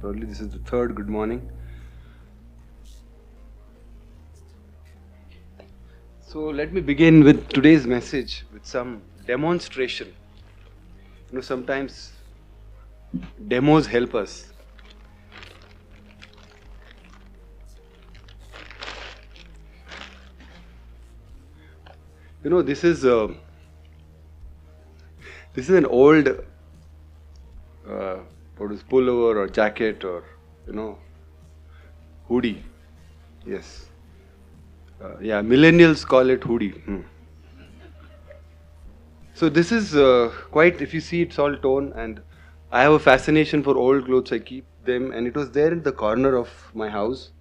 Probably this is the third good morning. So let me begin with today's message with some demonstration. Sometimes demos help us. This is an old what is pullover or jacket or hoodie. Yes. Millennials call it hoodie. So this is quite, if you see, it's all torn, and I have a fascination for old clothes. I keep them, and it was there in the corner of my house.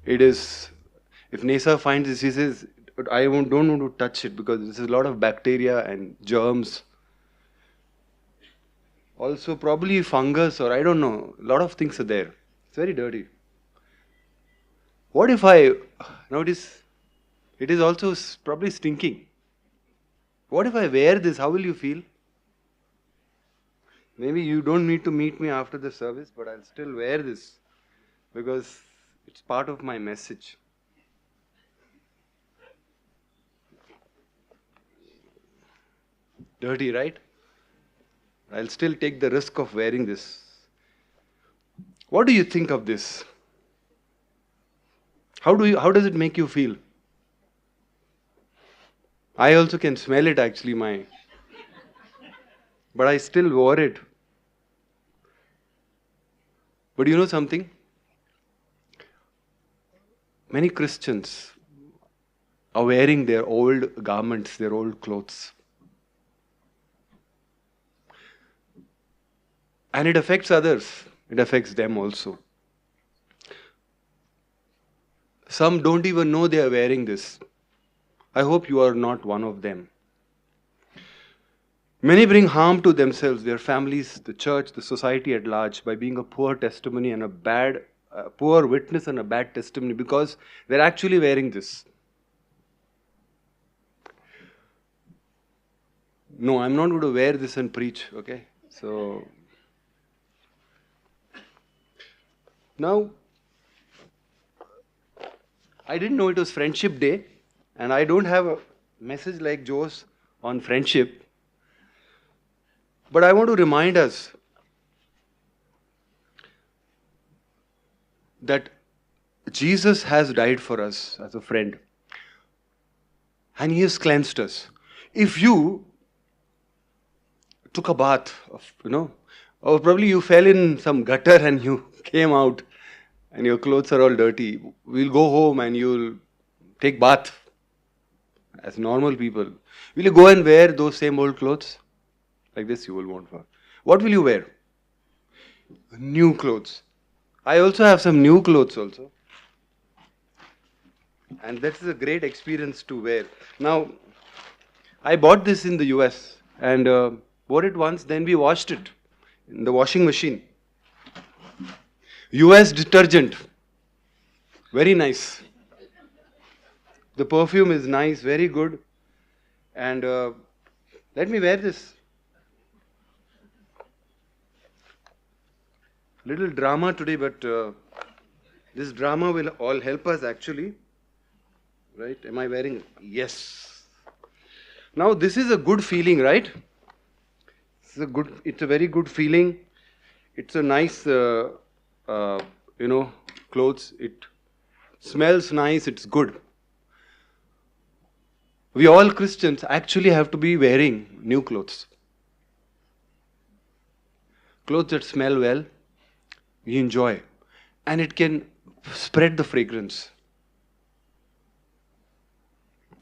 It is, if Nesa finds this, he says, don't want to touch it because there's a lot of bacteria and germs. Also, probably fungus or I don't know. A lot of things are there. It's very dirty. What if I notice it is also probably stinking? What if I wear this? How will you feel? Maybe you don't need to meet me after the service, but I'll still wear this because it's part of my message. Dirty, right? I'll still take the risk of wearing this. What do you think of this? How does it make you feel? I also can smell it actually, but I still wore it. But you know something? Many Christians are wearing their old garments, their old clothes. And it affects others. It affects them also. Some don't even know they are wearing this. I hope you are not one of them. Many bring harm to themselves, their families, the church, the society at large by being a poor testimony and a poor witness and a bad testimony because they're actually wearing this. No, I'm not going to wear this and preach, okay? So, now, I didn't know it was Friendship Day, and I don't have a message like Joe's on friendship. But I want to remind us that Jesus has died for us as a friend. And He has cleansed us. If you took a bath, or probably you fell in some gutter and you came out and your clothes are all dirty, we'll go home and you'll take bath as normal people. Will you go and wear those same old clothes? Like this you will want for. What will you wear? New clothes. I also have some new clothes also. And that is a great experience to wear. Now, I bought this in the US and wore it once, then we washed it in the washing machine. US detergent. Very nice. The perfume is nice, very good. And let me wear this. Little drama today, but this drama will all help us actually. Right? Am I wearing it? Yes. Now this is a good feeling, right? It's a very good feeling. It's a nice, clothes. It smells nice. It's good. We all Christians actually have to be wearing new clothes. Clothes that smell well, we enjoy. And it can spread the fragrance.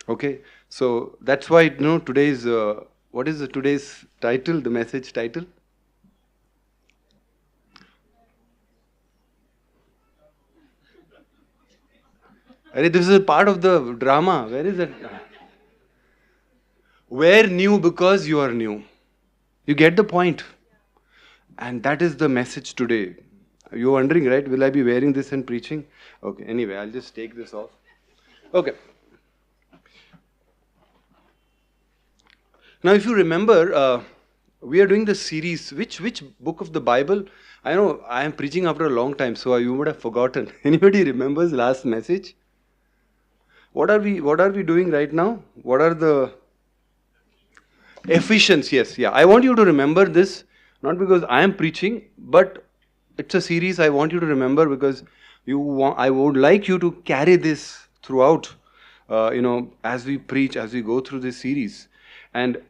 Okay, so that's why today's what is today's title? The message title? This is a part of the drama. Where is it? Wear new because you are new. You get the point. And that is the message today. You're wondering, right? Will I be wearing this and preaching? Okay, anyway, I'll just take this off. Okay. Now, if you remember, we are doing the series. Which book of the Bible? I know I am preaching after a long time, so you would have forgotten. Anybody remembers last message? What are we doing right now? What are the Ephesians? Yes, yeah. I want you to remember this, not because I am preaching, but it's a series I want you to remember because I would like you to carry this throughout, as we preach, as we go through this series. And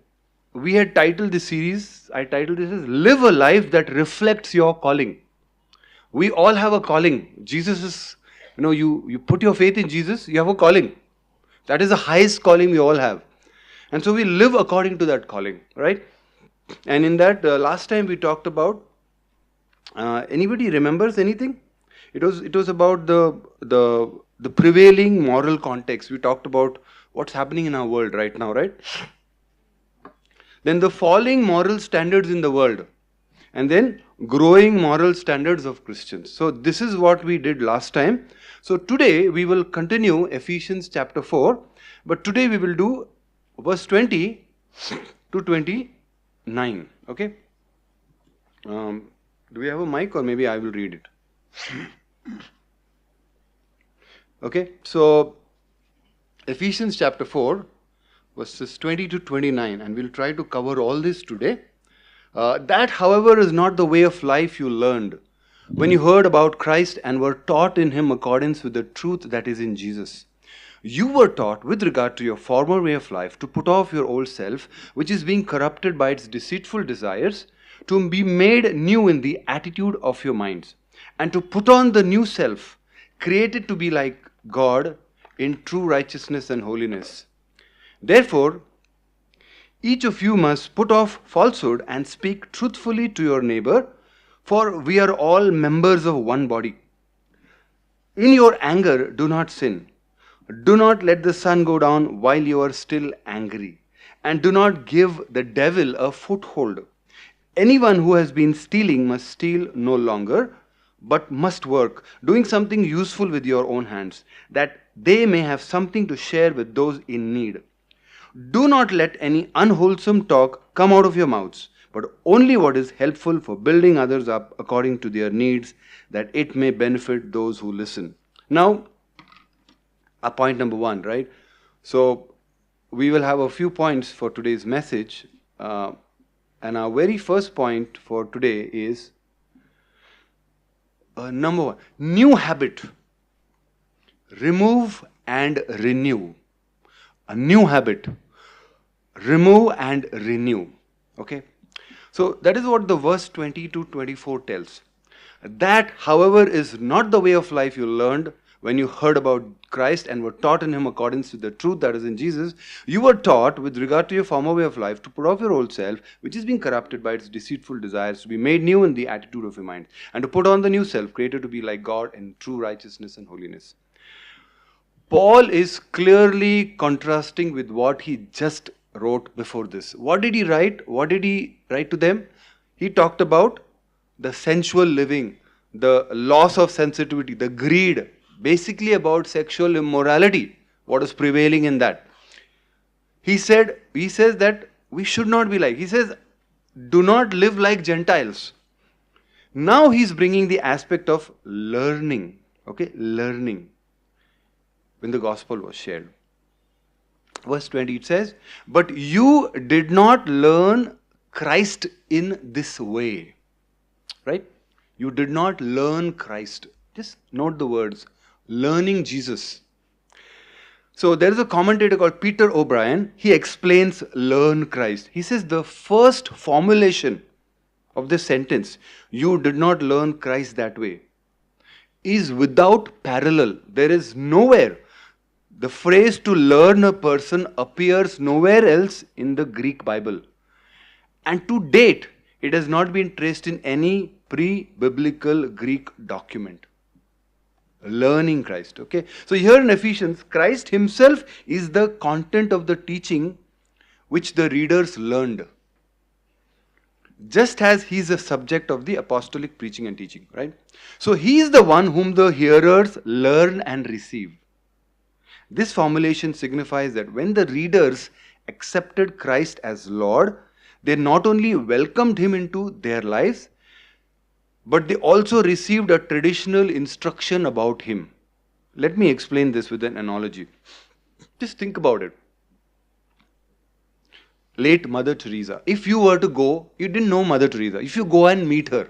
we had titled this series, I titled this as Live a Life That Reflects Your Calling. We all have a calling. Jesus is, you put your faith in Jesus, you have a calling. That is the highest calling we all have. And so we live according to that calling, right? And in that, last time we talked about, anybody remembers anything? It was about the prevailing moral context. We talked about what's happening in our world right now, right? Then the falling moral standards in the world, and then growing moral standards of Christians. So this is what we did last time. So today we will continue Ephesians chapter 4, but today we will do verse 20 to 29. Okay? Do we have a mic, or maybe I will read it? Okay, so Ephesians chapter 4, verses 20 to 29, and we'll try to cover all this today. That, however, is not the way of life you learned when you heard about Christ and were taught in Him accordance with the truth that is in Jesus. You were taught, with regard to your former way of life, to put off your old self, which is being corrupted by its deceitful desires, to be made new in the attitude of your minds, and to put on the new self, created to be like God in true righteousness and holiness. Therefore, each of you must put off falsehood and speak truthfully to your neighbor, for we are all members of one body. In your anger, do not sin. Do not let the sun go down while you are still angry, and do not give the devil a foothold. Anyone who has been stealing must steal no longer, but must work, doing something useful with your own hands, that they may have something to share with those in need. Do not let any unwholesome talk come out of your mouths, but only what is helpful for building others up according to their needs, that it may benefit those who listen. Now, point number 1, right? So, we will have a few points for today's message. And our very first point for today is number 1, new habit. Remove and renew. A new habit. Remove and renew. Okay? So that is what the verse 20 to 24 tells. That, however, is not the way of life you learned when you heard about Christ and were taught in Him according to the truth that is in Jesus. You were taught, with regard to your former way of life, to put off your old self, which is being corrupted by its deceitful desires, to be made new in the attitude of your mind, and to put on the new self, created to be like God in true righteousness and holiness. Paul is clearly contrasting with what he just wrote before this. What did he write? What did he write to them? He talked about the sensual living, the loss of sensitivity, the greed, basically about sexual immorality, what is prevailing in that. He says that we should not be like, he says, do not live like Gentiles. Now he's bringing the aspect of learning, okay, learning, when the gospel was shared. Verse 20, it says, but you did not learn Christ in this way, right? You did not learn Christ. Just note the words, learning Jesus. So there is a commentator called Peter O'Brien. He explains learn Christ. He says the first formulation of this sentence, you did not learn Christ that way, is without parallel. There is nowhere. The phrase to learn a person appears nowhere else in the Greek Bible. And to date, it has not been traced in any pre-biblical Greek document. Learning Christ, okay? So here in Ephesians, Christ Himself is the content of the teaching which the readers learned. Just as He is the subject of the apostolic preaching and teaching, right? So He is the one whom the hearers learn and receive. This formulation signifies that when the readers accepted Christ as Lord, they not only welcomed Him into their lives, but they also received a traditional instruction about him. Let me explain this with an analogy. Just think about it. Late Mother Teresa. If you were to go, you didn't know Mother Teresa. If you go and meet her,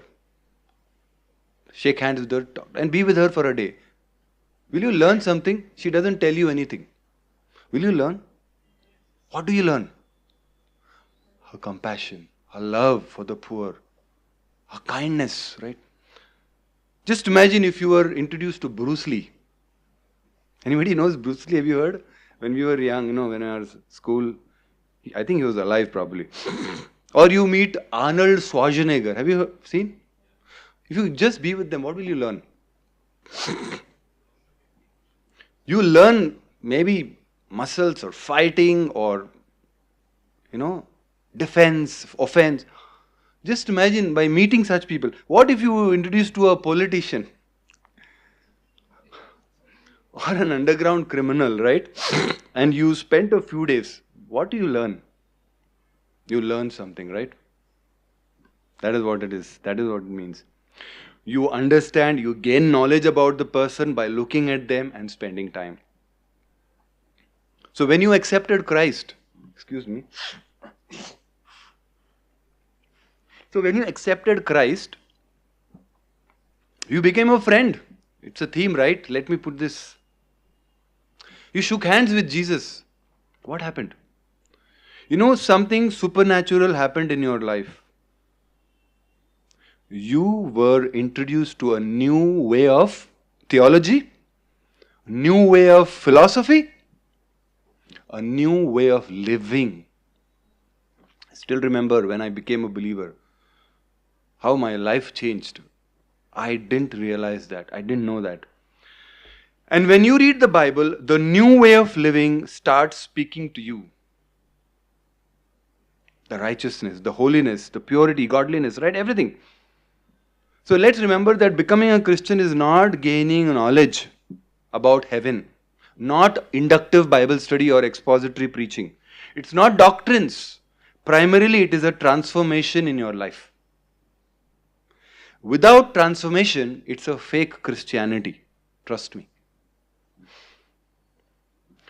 shake hands with her, talk, and be with her for a day, will you learn something? She doesn't tell you anything. Will you learn? What do you learn? Her compassion, her love for the poor, her kindness, right? Just imagine if you were introduced to Bruce Lee. Anybody knows Bruce Lee? Have you heard? When we were young, when I was school, I think he was alive probably. Or you meet Arnold Schwarzenegger. Have you seen? If you just be with them, what will you learn? You learn maybe muscles or fighting or, defense, offense. Just imagine by meeting such people. What if you were introduced to a politician? Or an underground criminal, right? And you spent a few days. What do you learn? You learn something, right? That is what it is. That is what it means. You understand, you gain knowledge about the person by looking at them and spending time. So when you accepted Christ, So when you accepted Christ, you became a friend. It's a theme, right? Let me put this. You shook hands with Jesus. What happened? Something supernatural happened in your life. You were introduced to a new way of theology, new way of philosophy, a new way of living. I still remember when I became a believer, how my life changed. I didn't realize that. I didn't know that. And when you read the Bible, the new way of living starts speaking to you. The righteousness, the holiness, the purity, godliness, right? Everything. So let's remember that becoming a Christian is not gaining knowledge about heaven, not inductive Bible study or expository preaching. It's not doctrines. Primarily, it is a transformation in your life. Without transformation, it's a fake Christianity. Trust me.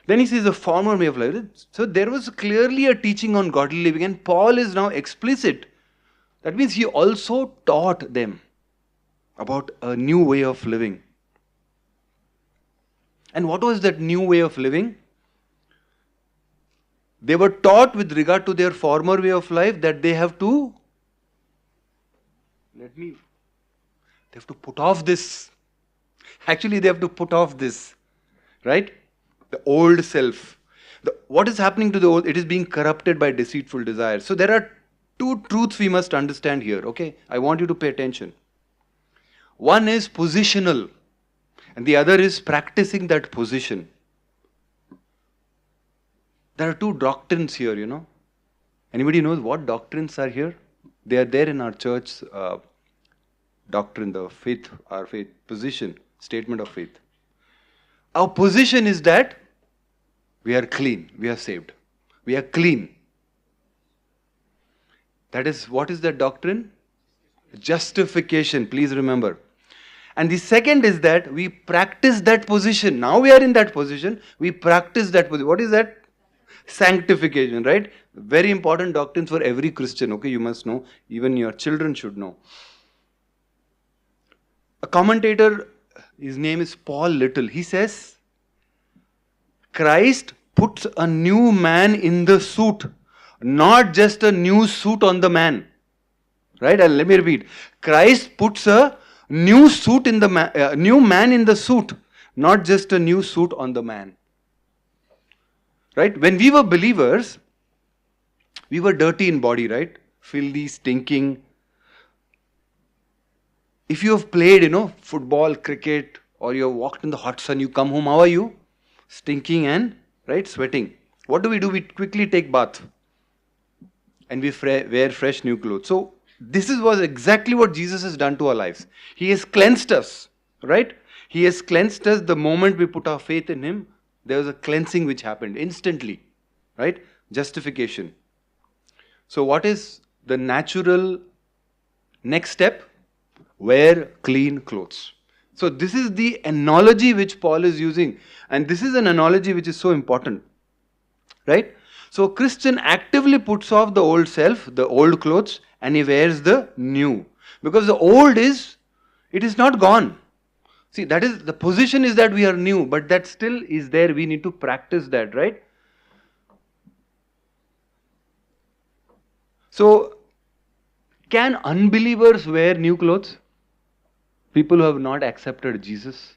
Then he says a former way of life. So there was clearly a teaching on godly living, and Paul is now explicit. That means he also taught them about a new way of living. And what was that new way of living? They were taught with regard to their former way of life that they have to put off this. Actually, they have to put off this, right? The old self. What is happening to the old? It is being corrupted by deceitful desires. So there are two truths we must understand here, okay? I want you to pay attention. One is positional, and the other is practicing that position. There are two doctrines here, Anybody knows what doctrines are here? They are there in our church doctrine, the faith, our faith position, statement of faith. Our position is that we are clean, we are saved. We are clean. That is, what is that doctrine? Justification, please remember. And the second is that we practice that position. Now we are in that position, we practice that position. What is that? Sanctification, right? Very important doctrines for every Christian, okay? You must know, even your children should know. A commentator, his name is Paul Little, he says, Christ puts a new man in the suit, not just a new suit on the man. Right? And let me repeat. Christ puts a new suit in the new man in the suit, not just a new suit on the man. Right? When we were believers, we were dirty in body, right? Filthy, stinking. If you have played, football, cricket, or you have walked in the hot sun, you come home, how are you? Stinking and, right, sweating. What do? We quickly take bath. And we wear fresh new clothes. So, this was exactly what Jesus has done to our lives. He has cleansed us, right? He has cleansed us the moment we put our faith in Him. There was a cleansing which happened instantly, right? Justification. So what is the natural next step? wear clean clothes. So this is the analogy which Paul is using, and this is an analogy which is so important, right? So Christian actively puts off the old self, the old clothes, and he wears the new, because the old it is not gone. See, that is the position, is that we are new, but that still is there. We need to practice that, right? So, can unbelievers wear new clothes? People who have not accepted Jesus,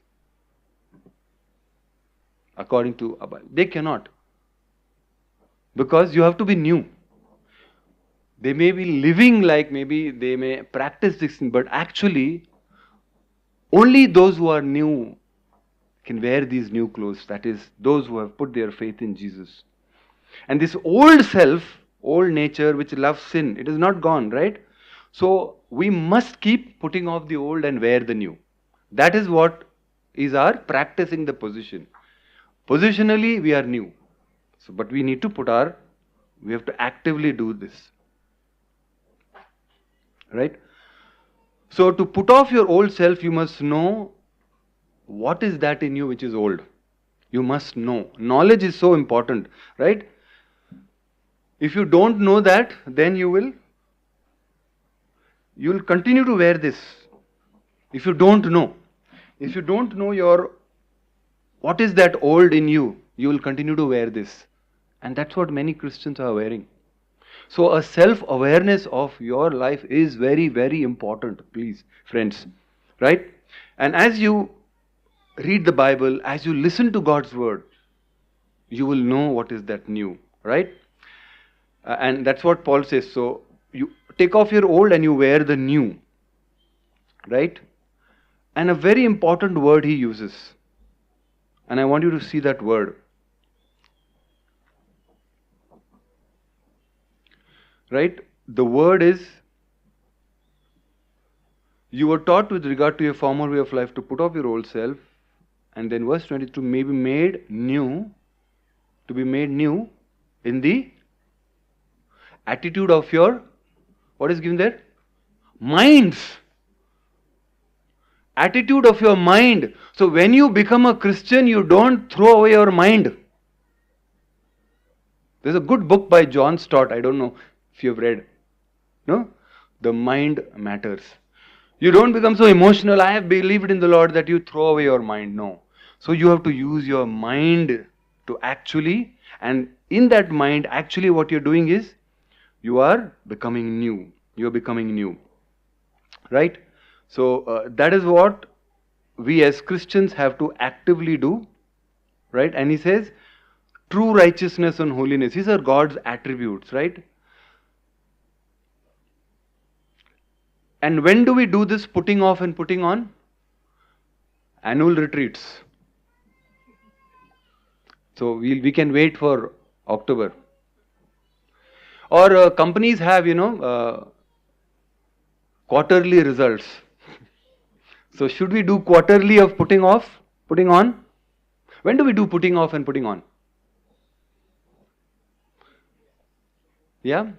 according to Abba, they cannot. Because you have to be new. They may be living like, maybe they may practice this thing, but actually, only those who are new can wear these new clothes. That is, those who have put their faith in Jesus. And this old self, old nature which loves sin, it is not gone, right? So we must keep putting off the old and wear the new. That is what is our practicing the position. Positionally, we are new. So, but we need to we have to actively do this. Right? So to put off your old self, you must know what is that in you which is old. You must know. Knowledge is so important, right? If you don't know that, then you will continue to wear this. If you don't know what is that old in you, you will continue to wear this. And that's what many Christians are wearing. So a self-awareness of your life is very, very important, please, friends. Right? And as you read the Bible, as you listen to God's word, you will know what is that new, right? And that's what Paul says. So you take off your old and you wear the new, right? And a very important word he uses. And I want you to see that word. Right? The word is, you were taught with regard to your former way of life to put off your old self. And then verse 22, may be made new, to be made new in the attitude of your, what is given there? Minds. Attitude of your mind. So when you become a Christian, you don't throw away your mind. There's a good book by John Stott. I don't know if you have read. No? The Mind Matters. You don't become so emotional, I have believed in the Lord, that you throw away your mind. No. So you have to use your mind to actually, and in that mind, actually what you're doing is, you are becoming new. You're becoming new. Right? So that is what we as Christians have to actively do. Right? And he says, true righteousness and holiness. These are God's attributes, right? And when do we do this putting off and putting on? Annual retreats. So we can wait for October. Or companies have, quarterly results. So should we do quarterly of putting off, putting on? When do we do putting off and putting on? Yeah?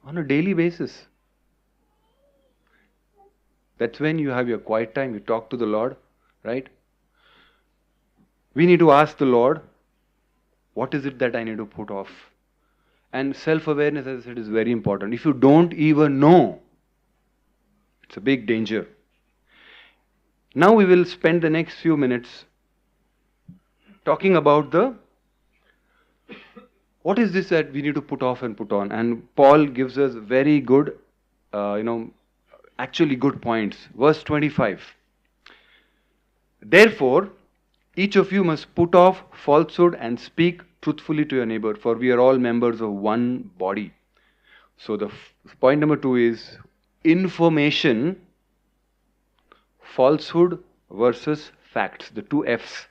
On a daily basis. That's when you have your quiet time, you talk to the Lord, right? We need to ask the Lord, what is it that I need to put off? And self-awareness, as I said, is very important. If you don't even know, it's a big danger. Now we will spend the next few minutes talking about what is this that we need to put off and put on. And Paul gives us very good, actually good points. Verse 25. Therefore, each of you must put off falsehood and speak truthfully to your neighbor, for we are all members of one body. So the point number 2 is information, falsehood versus facts, the 2 F's.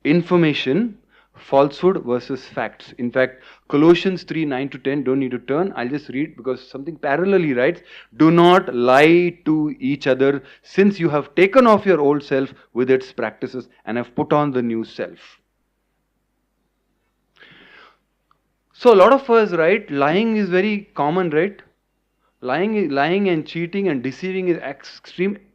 Information, falsehood versus facts. In fact, Colossians 3, 9-10, don't need to turn, I'll just read because something parallelly writes, do not lie to each other, since you have taken off your old self with its practices and have put on the new self. So a lot of us, right, lying is very common, right? Lying and cheating and deceiving is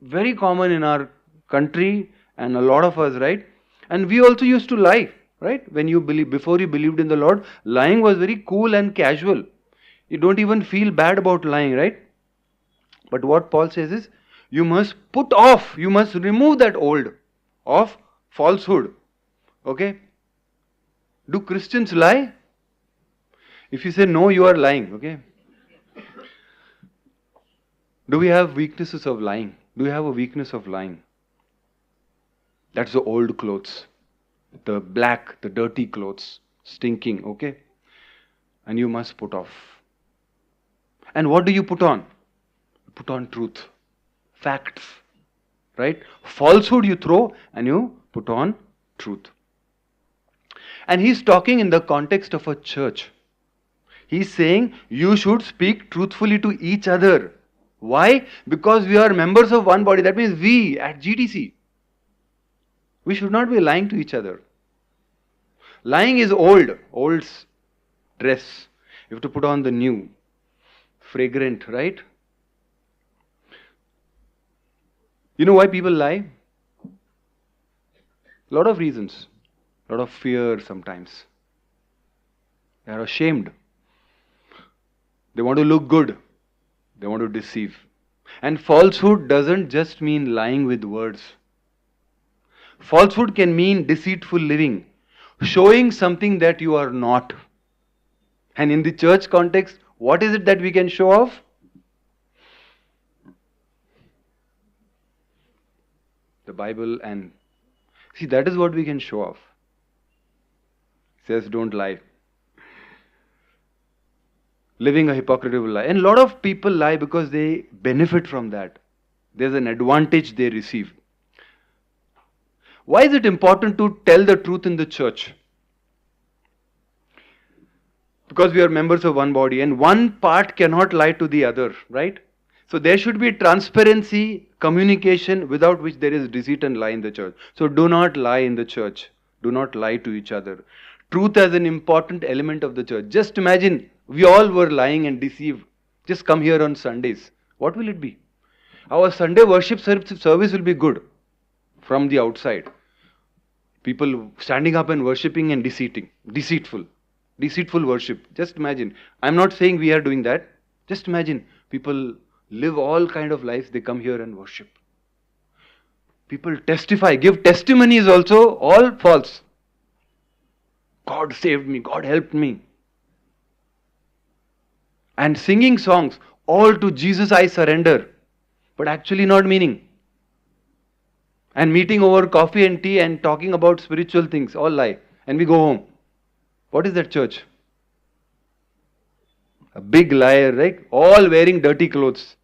very common in our country and a lot of us, right? And we also used to lie, right? Before you believed in the Lord, lying was very cool and casual. You don't even feel bad about lying, right? But what Paul says is, you must remove that old of falsehood. Okay? Do Christians lie? If you say no, you are lying, okay? Do we have weaknesses of lying? Do we have a weakness of lying? That's the old clothes. The black, the dirty clothes, stinking, okay? And you must put off. And what do you put on? You put on truth, facts, right? Falsehood you throw and you put on truth. And he's talking in the context of a church. He's saying you should speak truthfully to each other. Why? Because we are members of one body. That means we at GTC. We should not be lying to each other. Lying is old dress. You have to put on the new, fragrant, right? You know why people lie? A lot of reasons. A lot of fear sometimes. They are ashamed. They want to look good. They want to deceive. And falsehood doesn't just mean lying with words. Falsehood can mean deceitful living, showing something that you are not. And in the church context, what is it that we can show off? The Bible. And see, that is what we can show off. It says don't lie. Living a hypocritical lie. And a lot of people lie because they benefit from that. There's an advantage they receive. Why is it important to tell the truth in the church? Because we are members of one body and one part cannot lie to the other, right? So there should be transparency, communication, without which there is deceit and lie in the church. So do not lie in the church. Do not lie to each other. Truth as an important element of the church. Just imagine, we all were lying and deceived. Just come here on Sundays. What will it be? Our Sunday worship service will be good from the outside. People standing up and worshipping and deceitful worship. Just imagine. I'm not saying we are doing that. Just imagine. People live all kind of lives. They come here and worship. People testify, give testimonies also, all false. God saved me. God helped me. And singing songs, all to Jesus I surrender. But actually not meaning. And meeting over coffee and tea and talking about spiritual things, all lie. And we go home. What is that church? A big liar, right? All wearing dirty clothes.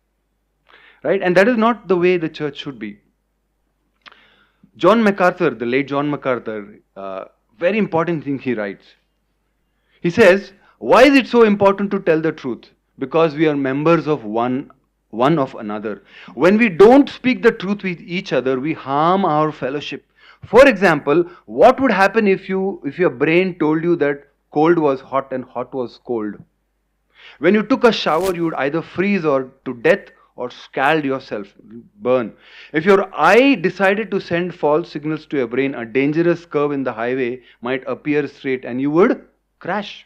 Right? And that is not the way the church should be. John MacArthur, the late John MacArthur, very important thing he writes. He says, why is it so important to tell the truth? Because we are members of one of another. When we don't speak the truth with each other, we harm our fellowship. For example, what would happen if your brain told you that cold was hot and hot was cold? When you took a shower, you would either freeze or to death or scald yourself, burn. If your eye decided to send false signals to your brain, a dangerous curve in the highway might appear straight and you would crash.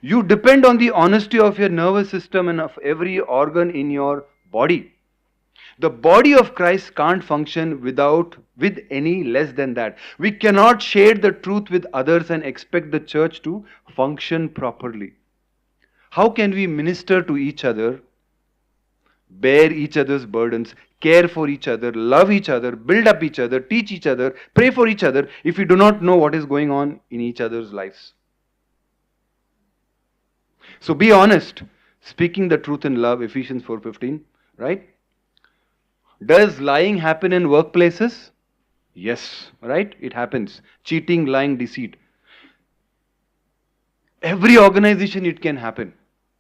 You depend on the honesty of your nervous system and of every organ in your body. The body of Christ can't function with any less than that. We cannot share the truth with others and expect the church to function properly. How can we minister to each other, bear each other's burdens, care for each other, love each other, build up each other, teach each other, pray for each other if we do not know what is going on in each other's lives? So be honest, speaking the truth in love, Ephesians 4:15, right? Does lying happen in workplaces? Yes, right? It happens. Cheating, lying, deceit. Every organization it can happen.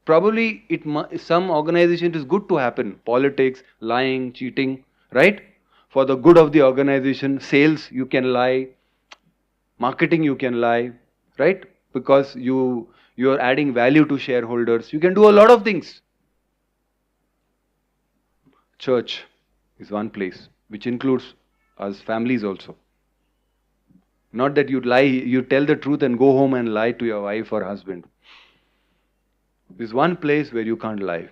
Probably some organization it is good to happen. Politics, lying, cheating, right? For the good of the organization, sales you can lie, marketing you can lie, right? Because you are adding value to shareholders. You can do a lot of things. church is one place, which includes us families also. Not that you lie, you tell the truth and go home and lie to your wife or husband. There's one place where you can't lie.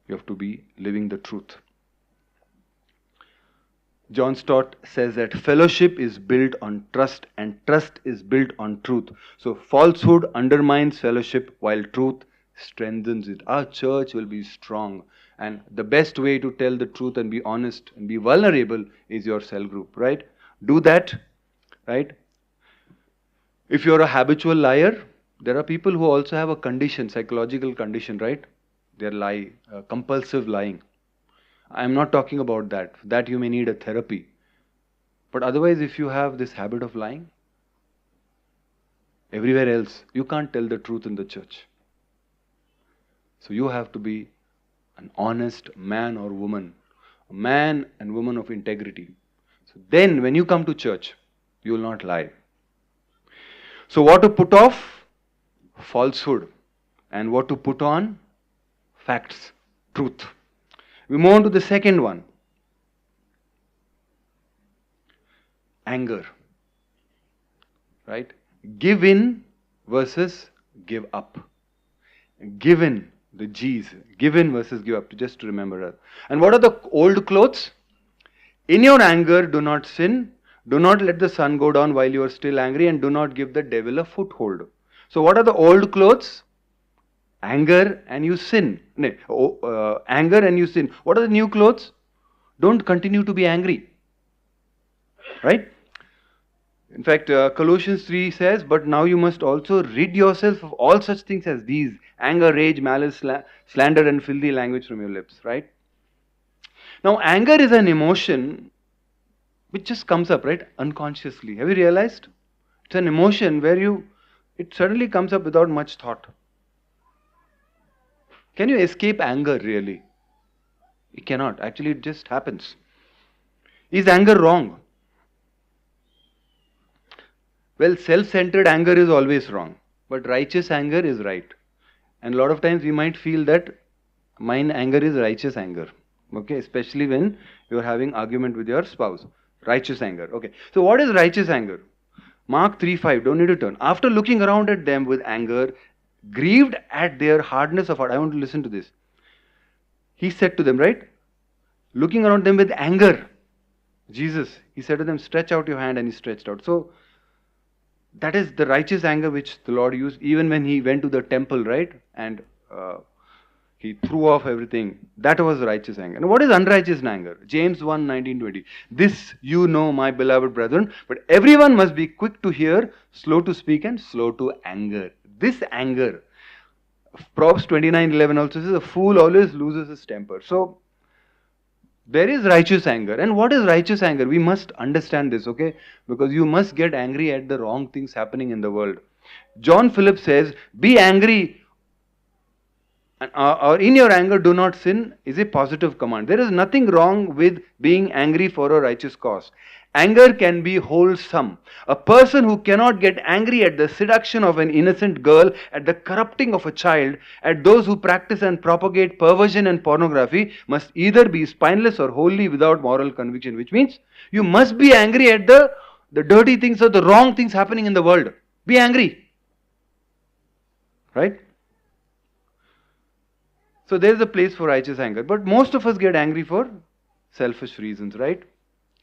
You have to be living the truth. John Stott says that fellowship is built on trust and trust is built on truth. So falsehood undermines fellowship while truth strengthens it. Our church will be strong, and the best way to tell the truth and be honest and be vulnerable is your cell group, right? Do that, right? If you're a habitual liar, there are people who also have a condition, psychological condition, right? They're compulsive lying. I'm not talking about that. That you may need a therapy. But otherwise, if you have this habit of lying, everywhere else, you can't tell the truth in the church. So you have to be an honest man or woman, a man and woman of integrity. So then, when you come to church, you will not lie. So what to put off? Falsehood. And what to put on? Facts, truth. We move on to the second one. Anger. Right? Give in versus give up. Give in, the G's. Give in versus give up, just to remember that. And what are the old clothes? In your anger, do not sin. Do not let the sun go down while you are still angry, and do not give the devil a foothold. So what are the old clothes? Anger and you sin. Anger and you sin. What are the new clothes? Don't continue to be angry. Right? In fact, Colossians 3 says, but now you must also rid yourself of all such things as these: anger, rage, malice, slander, and filthy language from your lips. Right? Now, anger is an emotion which just comes up, right? Unconsciously. Have you realized? It's an emotion where it suddenly comes up without much thought. Can you escape anger really? You cannot. Actually, it just happens. Is anger wrong? Well, self-centered anger is always wrong, but righteous anger is right. And a lot of times we might feel that mine anger is righteous anger. Okay, especially when you're having argument with your spouse. Righteous anger. Okay, so what is righteous anger? Mark 3:5, don't need to turn. After looking around at them with anger, grieved at their hardness of heart. I want to listen to this. He said to them, right? Looking around them with anger. Jesus, he said to them, stretch out your hand, and he stretched out. So, that is the righteous anger which the Lord used even when he went to the temple, right? And he threw off everything. That was righteous anger. And what is unrighteous anger? James 1:19-20. This you know, my beloved brethren, but everyone must be quick to hear, slow to speak, and slow to anger. This anger, Proverbs 29:11 also says, a fool always loses his temper. So, there is righteous anger. And what is righteous anger? We must understand this, okay? Because you must get angry at the wrong things happening in the world. John Phillips says, be angry, or in your anger do not sin, is a positive command. There is nothing wrong with being angry for a righteous cause. Anger can be wholesome. A person who cannot get angry at the seduction of an innocent girl, at the corrupting of a child, at those who practice and propagate perversion and pornography, must either be spineless or wholly without moral conviction. Which means you must be angry at the dirty things or the wrong things happening in the world. Be angry. Right? So there is a place for righteous anger. But most of us get angry for selfish reasons, right?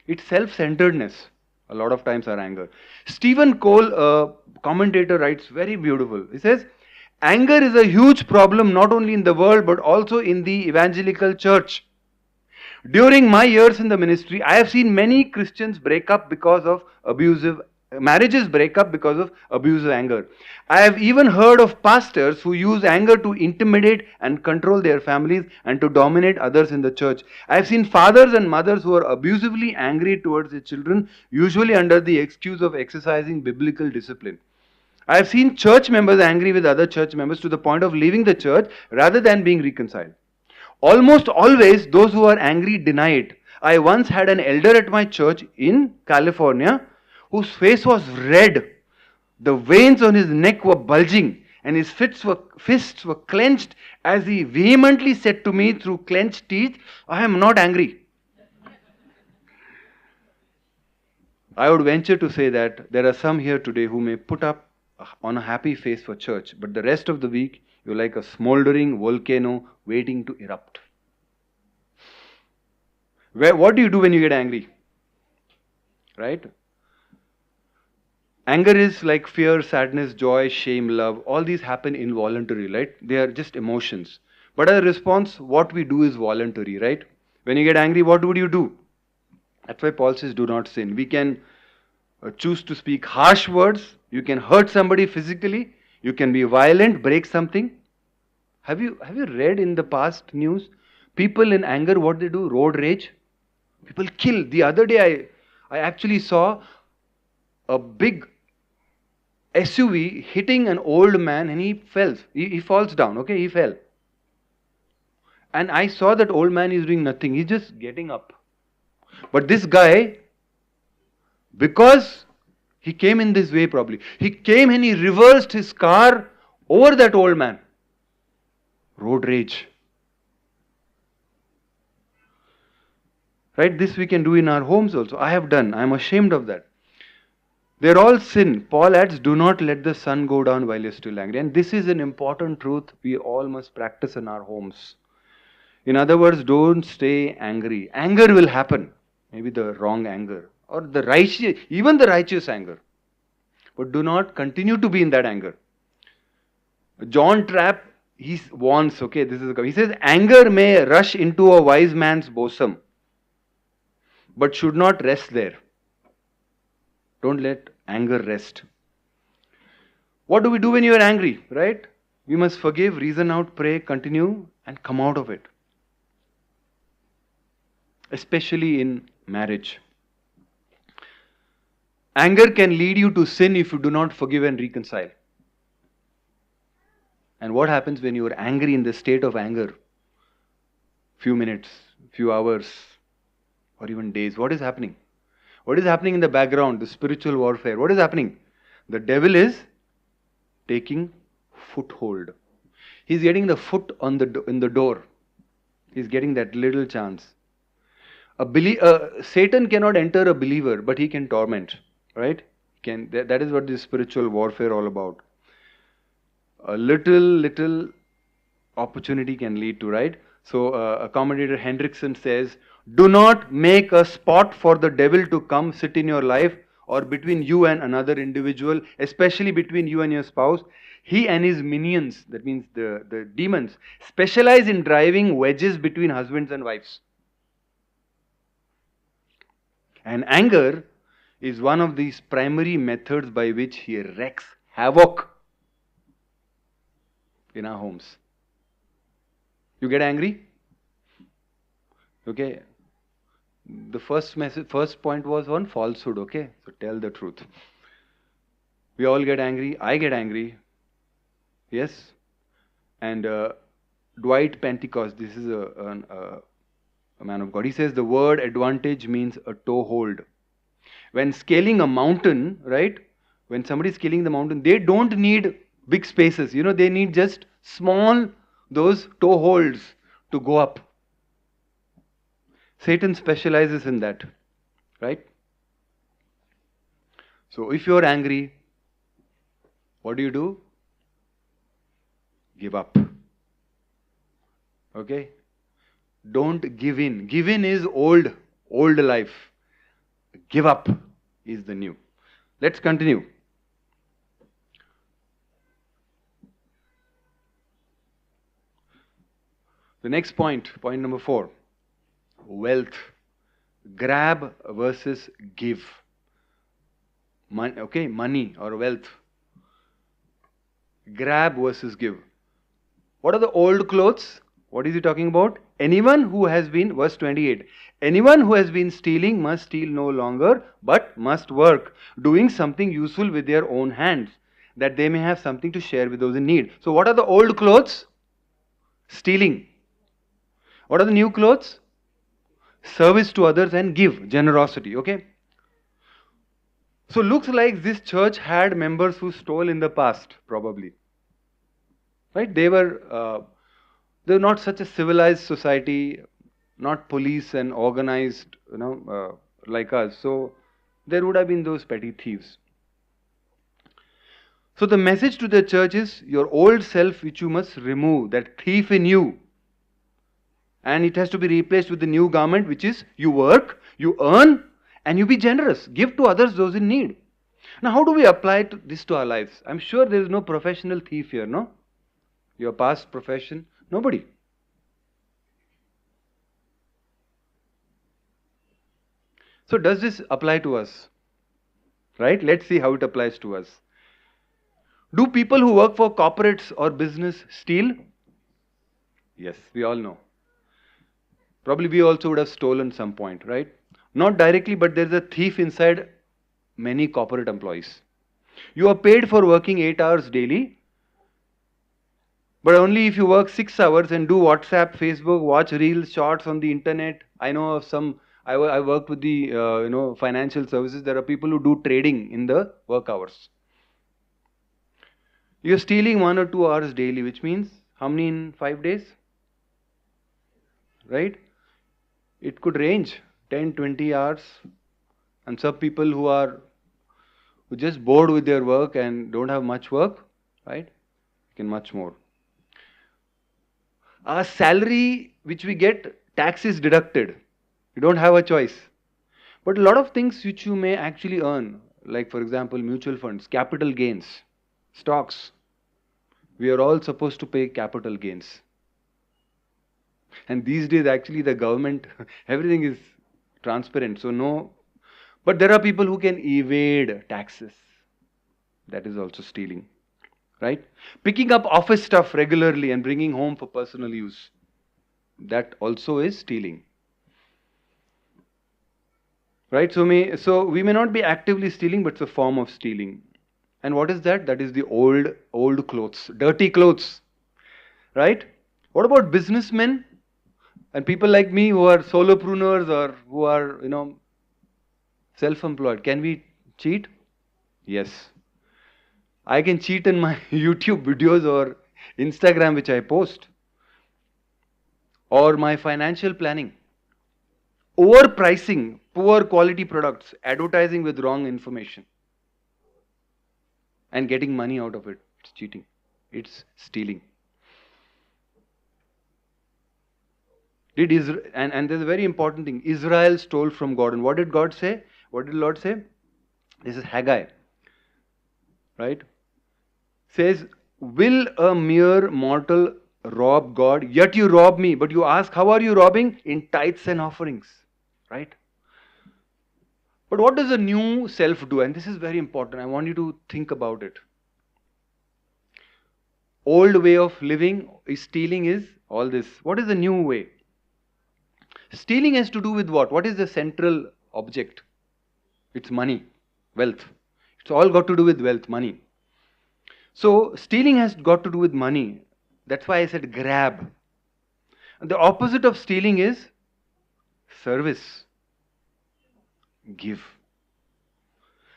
It's self-centeredness. A lot of times our anger. Stephen Cole, a commentator, writes very beautiful. He says, anger is a huge problem not only in the world but also in the evangelical church. During my years in the ministry, I have seen many Christians break up because of marriages break up because of abusive anger. I have even heard of pastors who use anger to intimidate and control their families and to dominate others in the church. I have seen fathers and mothers who are abusively angry towards their children, usually under the excuse of exercising biblical discipline. I have seen church members angry with other church members to the point of leaving the church rather than being reconciled. Almost always, those who are angry deny it. I once had an elder at my church in California whose face was red. The veins on his neck were bulging, and his fists were clenched as he vehemently said to me through clenched teeth, I am not angry. I would venture to say that there are some here today who may put up on a happy face for church, but the rest of the week you're like a smoldering volcano waiting to erupt. What do you do when you get angry? Right? Anger is like fear, sadness, joy, shame, love. All these happen involuntarily, right? They are just emotions. But as a response, what we do is voluntary, right? When you get angry, what would you do? That's why Paul says, do not sin. We can choose to speak harsh words. You can hurt somebody physically. You can be violent, break something. Have you read in the past news? People in anger, what they do? Road rage. People kill. The other day, I actually saw a big SUV hitting an old man and he fell. He falls down, okay? He fell. And I saw that old man is doing nothing. He's just getting up. But this guy, because he came in this way probably, he came and he reversed his car over that old man. Road rage. Right? This we can do in our homes also. I have done. I am ashamed of that. They're all sin. Paul adds, do not let the sun go down while you're still angry. And this is an important truth we all must practice in our homes. In other words, don't stay angry. Anger will happen. Maybe the wrong anger. Or the righteous, even the righteous anger. But do not continue to be in that anger. John Trapp, he warns, okay, he says, anger may rush into a wise man's bosom, but should not rest there. Don't let anger rest. What do we do when you are angry, right? We must forgive, reason out, pray, continue, and come out of it. Especially in marriage. Anger can lead you to sin if you do not forgive and reconcile. And what happens when you are angry in the state of anger? Few minutes, few hours, or even days. What is happening? What is happening in the background? The spiritual warfare. What is happening? The devil is taking foothold. He's getting the foot in the door. He's getting that little chance. Satan cannot enter a believer, but he can torment. Right? That is what this spiritual warfare all about. A little opportunity can lead to, right? So a commentator Hendrickson says, do not make a spot for the devil to come sit in your life or between you and another individual, especially between you and your spouse. He and his minions, that means the demons, specialize in driving wedges between husbands and wives. And anger is one of these primary methods by which he wreaks havoc in our homes. You get angry? Okay. The first point was on falsehood, okay? So tell the truth. We all get angry. I get angry. Yes? And Dwight Pentecost, this is a man of God. He says the word advantage means a toehold. When scaling a mountain, right? When somebody is scaling the mountain, they don't need big spaces. They need just small, those toeholds to go up. Satan specializes in that, right? So if you're angry, what do? Give up. Okay? Don't give in. Give in is old life. Give up is the new. Let's continue. The next point number 4. Wealth. Grab versus give. Money or wealth. Grab versus give. What are the old clothes? What is he talking about? Anyone who has been, verse 28, anyone who has been stealing must steal no longer, but must work, doing something useful with their own hands, that they may have something to share with those in need. So what are the old clothes? Stealing. What are the new clothes? Service to others and give, generosity, okay? So looks like this church had members who stole in the past, probably. right? They were not such a civilized society, not police and organized, like us. So there would have been those petty thieves. So the message to the church is your old self, which you must remove, that thief in you. And it has to be replaced with the new garment, which is you work, you earn, and you be generous. Give to others those in need. Now, how do we apply this to our lives? I'm sure there is no professional thief here, no? Your past profession? Nobody. So does this apply to us? Right? Let's see how it applies to us. Do people who work for corporates or business steal? Yes, we all know. Probably we also would have stolen some point, right? Not directly, but there's a thief inside many corporate employees. You are paid for working 8 hours daily, but only if you work 6 hours and do WhatsApp, Facebook, watch reels, shorts on the internet. I know of some. I worked with the financial services. There are people who do trading in the work hours. You're stealing 1 or 2 hours daily, which means how many in 5 days? Right? It could range 10, 20 hours. And some people who just bored with their work and don't have much work, right? Can much more. Our salary, which we get, tax is deducted. You don't have a choice. But a lot of things which you may actually earn, like for example, mutual funds, capital gains, stocks, we are all supposed to pay capital gains. And these days, actually, the government, everything is transparent. So no, but there are people who can evade taxes. That is also stealing, right? Picking up office stuff regularly and bringing home for personal use. That also is stealing. Right? So we may not be actively stealing, but it's a form of stealing. And what is that? That is the old clothes, dirty clothes. Right? What about businessmen and people like me who are solopreneurs or who are, self-employed? Can we cheat? Yes. I can cheat in my YouTube videos or Instagram which I post, or my financial planning. Overpricing poor quality products, advertising with wrong information, and getting money out of it. It's cheating. It's stealing. And there's a very important thing. Israel stole from God. And what did God say? What did the Lord say? This is Haggai. Right? Says, will a mere mortal rob God? Yet you rob me. But you ask, how are you robbing? In tithes and offerings. Right? But what does a new self do? And this is very important. I want you to think about it. Old way of living is stealing is all this. What is the new way? Stealing has to do with what? What is the central object? It's money, wealth. It's all got to do with wealth, money. So stealing has got to do with money. That's why I said grab. And the opposite of stealing is service. Give.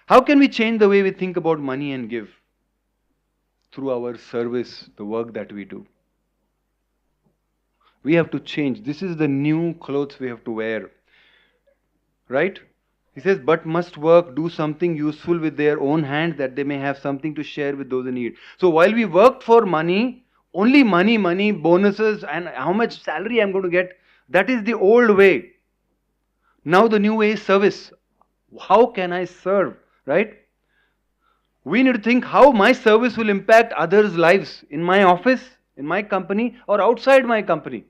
How can we change the way we think about money and give? Through our service, the work that we do. We have to change. This is the new clothes we have to wear. Right? He says, but must work, do something useful with their own hands that they may have something to share with those in need. So while we worked for money, only money, bonuses, and how much salary I'm going to get, that is the old way. Now the new way is service. How can I serve? Right? We need to think how my service will impact others' lives in my office, in my company, or outside my company.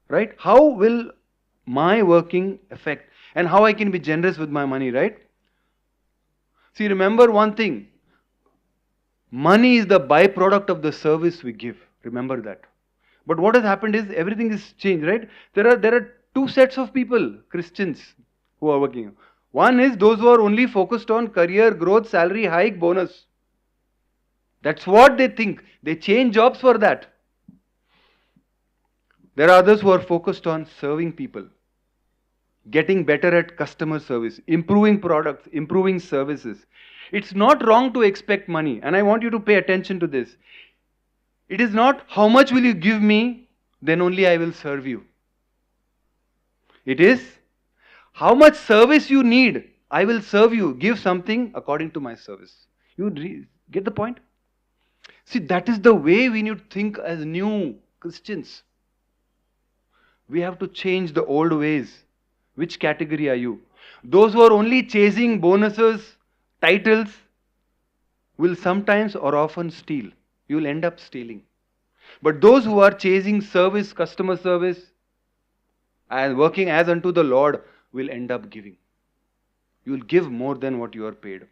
Right? How will my working affect? And how I can be generous with my money, right? See, remember one thing. Money is the byproduct of the service we give. Remember that. But what has happened is everything is changed, right? There are two sets of people, Christians, who are working. One is those who are only focused on career growth, salary hike, bonus. That's what they think. They change jobs for that. There are others who are focused on serving people, getting better at customer service, improving products, improving services. It's not wrong to expect money, and I want you to pay attention to this. It is not how much will you give me, then only I will serve you. It is how much service you need, I will serve you. Give something according to my service. You get the point? See, that is the way we need to think as new Christians. We have to change the old ways. Which category are you? Those who are only chasing bonuses, titles, will sometimes or often steal. You will end up stealing. But those who are chasing service, customer service, and working as unto the Lord will end up giving. You will give more than what you are paid.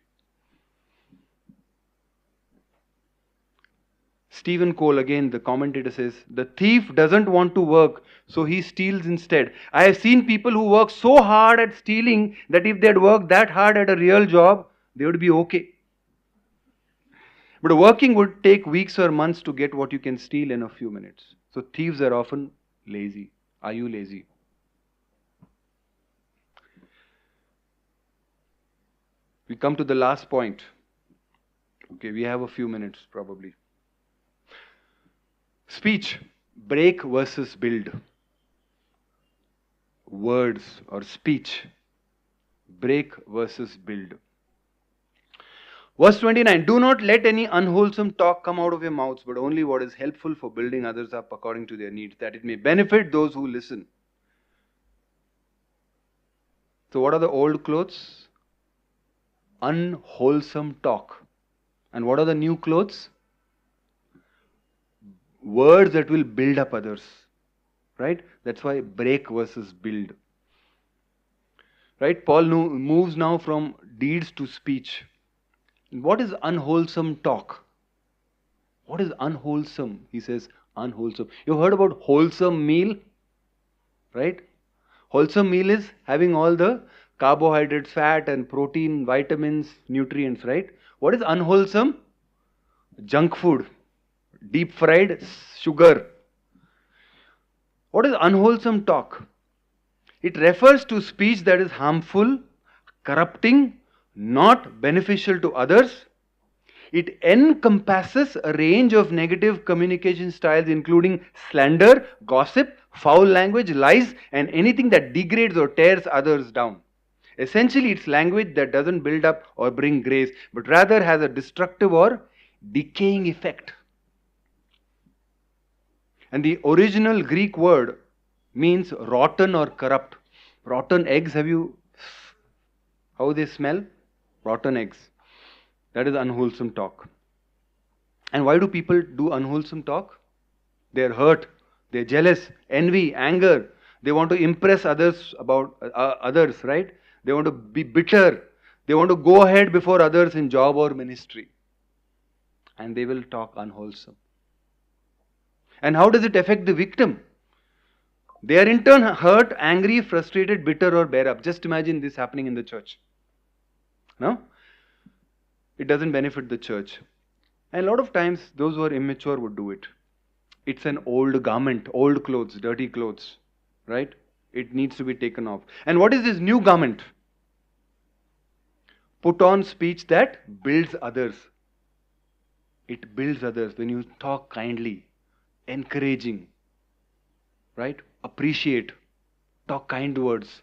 Stephen Cole, again, the commentator says, the thief doesn't want to work, so he steals instead. I have seen people who work so hard at stealing that if they had worked that hard at a real job, they would be okay. But working would take weeks or months to get what you can steal in a few minutes. So thieves are often lazy. Are you lazy? We come to the last point. Okay, we have a few minutes probably. Speech, break versus build. Words or speech, break versus build. Verse 29, do not let any unwholesome talk come out of your mouths, but only what is helpful for building others up according to their needs, that it may benefit those who listen. So what are the old clothes? Unwholesome talk. And what are the new clothes? Words that will build up others. Right? That's why break versus build. Right? Paul moves now from deeds to speech. What is unwholesome talk? What is unwholesome? He says unwholesome. You heard about wholesome meal? Right? Wholesome meal is having all the carbohydrates, fat and protein, vitamins, nutrients, right? What is unwholesome? Junk food, deep fried sugar. What is unwholesome talk? It refers to speech that is harmful, corrupting, not beneficial to others. It encompasses a range of negative communication styles including slander, gossip, foul language, lies, and anything that degrades or tears others down. Essentially, it's language that doesn't build up or bring grace, but rather has a destructive or decaying effect. And the original Greek word means rotten or corrupt. Rotten eggs, how they smell? Rotten eggs. That is unwholesome talk. And why do people do unwholesome talk? They are hurt, they are jealous, envy, anger. They want to impress others about others, right? They want to be bitter. They want to go ahead before others in job or ministry. And they will talk unwholesome. And how does it affect the victim? They are in turn hurt, angry, frustrated, bitter or bear up. Just imagine this happening in the church. No? It doesn't benefit the church. And a lot of times, those who are immature would do it. It's an old garment, old clothes, dirty clothes, right? It needs to be taken off. And what is this new garment? Put on speech that builds others. It builds others when you talk kindly, encouraging, right? Appreciate, talk kind words.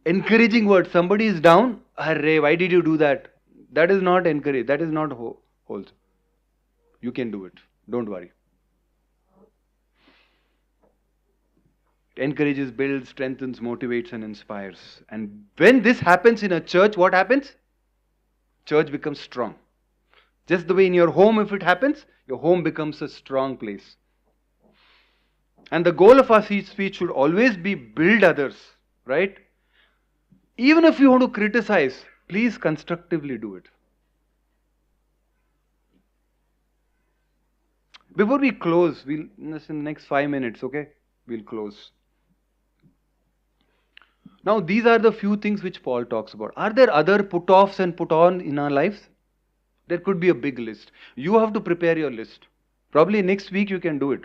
Encouraging words. Somebody is down. Array, why did you do that? That is not encourage. That is not wholesome. You can do it. Don't worry. Encourages, builds, strengthens, motivates and inspires. And when this happens in a church, what happens? Church becomes strong. Just the way in your home, if it happens, your home becomes a strong place. And the goal of our speech should always be build others, right? Even if you want to criticize, please constructively do it. Before we close, in the next 5 minutes, okay? We'll close. Now, these are the few things which Paul talks about. Are there other put-offs and put-on in our lives? There could be a big list. You have to prepare your list. Probably next week you can do it.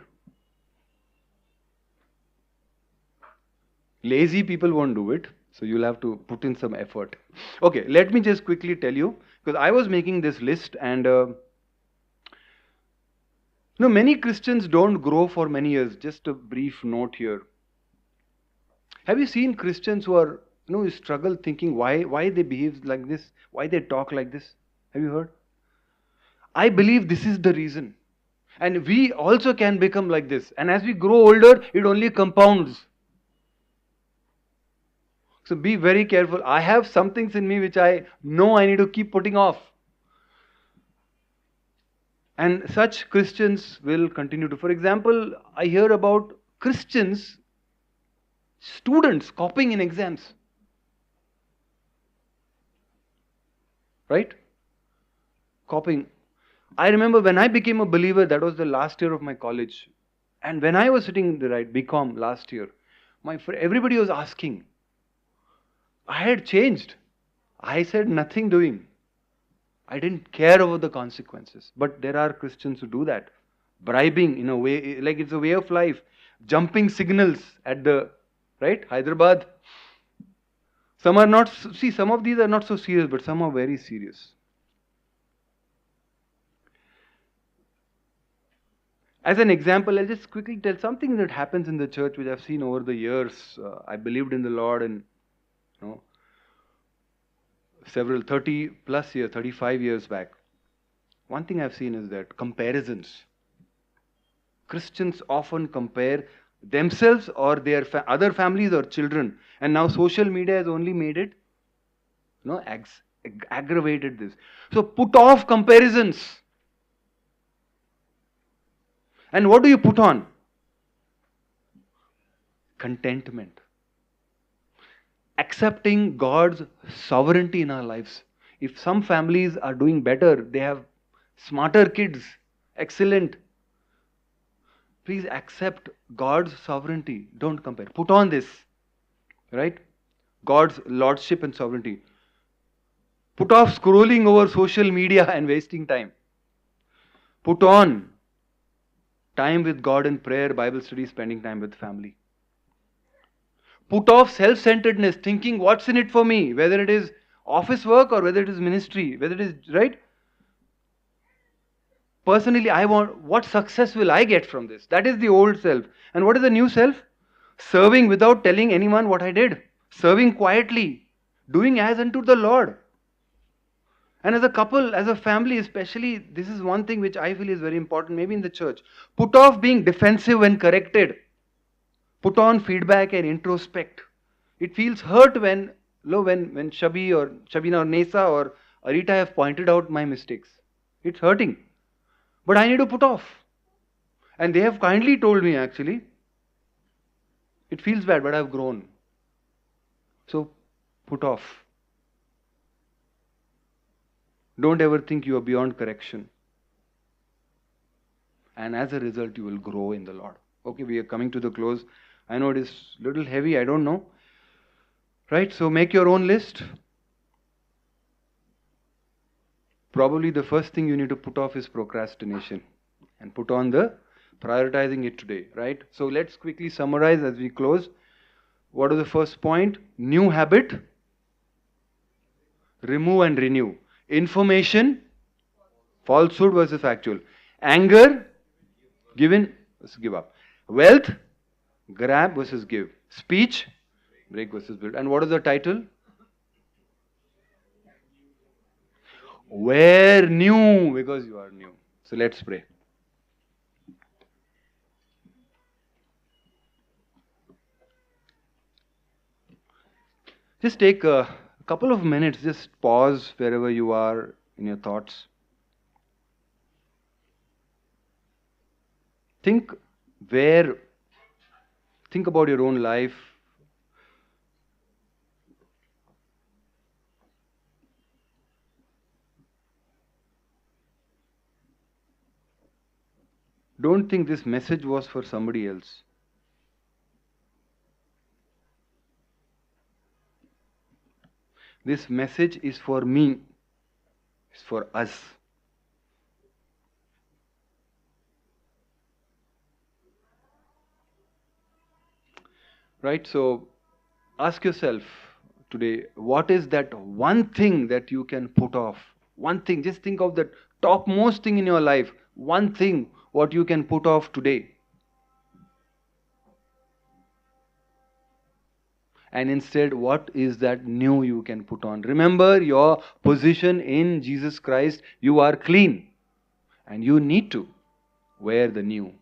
Lazy people won't do it. So you'll have to put in some effort. Okay, let me just quickly tell you. Because I was making this list and No, many Christians don't grow for many years. Just a brief note here. Have you seen Christians who are, who struggle thinking why they behave like this, why they talk like this? Have you heard? I believe this is the reason. And we also can become like this. And as we grow older, it only compounds. So be very careful. I have some things in me which I know I need to keep putting off. And such Christians will continue to. For example, I hear about Christians, students copying in exams. Right? Copying. I remember when I became a believer, that was the last year of my college. And when I was sitting in the right BCom last year, everybody was asking. I had changed. I said nothing doing. I didn't care about the consequences. But there are Christians who do that. Bribing in a way, like it's a way of life. Jumping signals at the, right, Hyderabad. Some are not, see, some of these are not so serious, but some are very serious. As an example, I'll just quickly tell something that happens in the church which I've seen over the years. I believed in the Lord and, several 30 plus years, 35 years back. One thing I've seen is that comparisons. Christians often compare themselves or their other families or children. And now social media has only made it, aggravated this. So put off comparisons. And what do you put on? Contentment. Accepting God's sovereignty in our lives. If some families are doing better, they have smarter kids, excellent. Please accept God's sovereignty. Don't compare. Put on this, right? God's lordship and sovereignty. Put off scrolling over social media and wasting time. Put on time with God in prayer, Bible study, spending time with family. Put off self-centeredness, thinking what's in it for me, whether it is office work or whether it is ministry, whether it is, right? Personally, I want, what success will I get from this? That is the old self. And what is the new self? Serving without telling anyone what I did. Serving quietly. Doing as unto the Lord. And as a couple, as a family especially, this is one thing which I feel is very important, maybe in the church. Put off being defensive when corrected. Put on feedback and introspect. It feels hurt when Shabi or Shabina or Nesa or Arita have pointed out my mistakes. It's hurting. But I need to put off. And they have kindly told me actually, it feels bad, but I've grown. So put off. Don't ever think you are beyond correction. And as a result, you will grow in the Lord. Okay, we are coming to the close. I know it is a little heavy, I don't know. Right, so make your own list. Probably the first thing you need to put off is procrastination. And put on the prioritizing it today, right? So let's quickly summarize as we close. What is the first point? New habit. Remove and renew. Information. Falsehood versus factual. Anger. Give in versus give up. Wealth. Grab versus give. Speech. Break versus build. And what is the title? Wear new, because you are new. So let's pray. Just take a couple of minutes, just pause wherever you are in your thoughts. Think about your own life. Don't think this message was for somebody else. This message is for me. It's for us. Right? So ask yourself today, what is that one thing that you can put off? One thing, just think of the topmost thing in your life. One thing. what you can put off today. And instead, what is that new you can put on? Remember your position in Jesus Christ. You are clean and you need to wear the new.